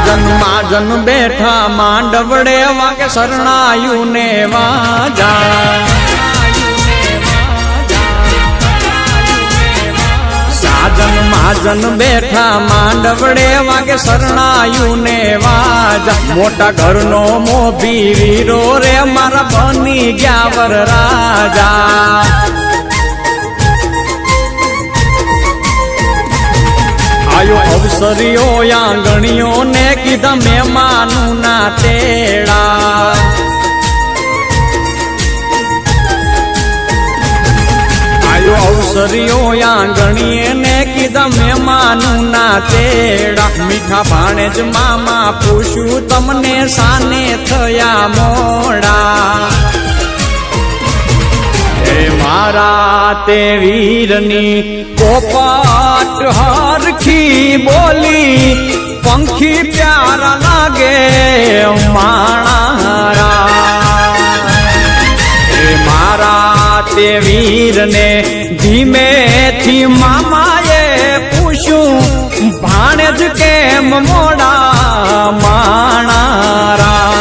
સાજન માજન બેઠા માંડવડે વાગે શરણાયું ને વાજા સાજન માજન બેઠા માંડવડે વાગે શરણાયું ને વાજા મોટા ઘરનો મોભી વીરો રે મારા બની ગયા વર રાજા આયો અવસરીઓ આંગણીઓ ને કીધા મહેમાનું ના તેડા આયો અવસરીઓ આંગણીએ ને કીધા મહેમાનું ના તેડા મીઠા ભાણે જ મામા પૂછ્યું તમને સાને થયા મોડા મારા તે વીરની પોપટ હરખી બોલી પંખી પ્યારા લાગે માણારા મારા તે વીરને ધીમેથી મામાએ પૂછ્યું ભાણેજ કેમ મોડા માણારા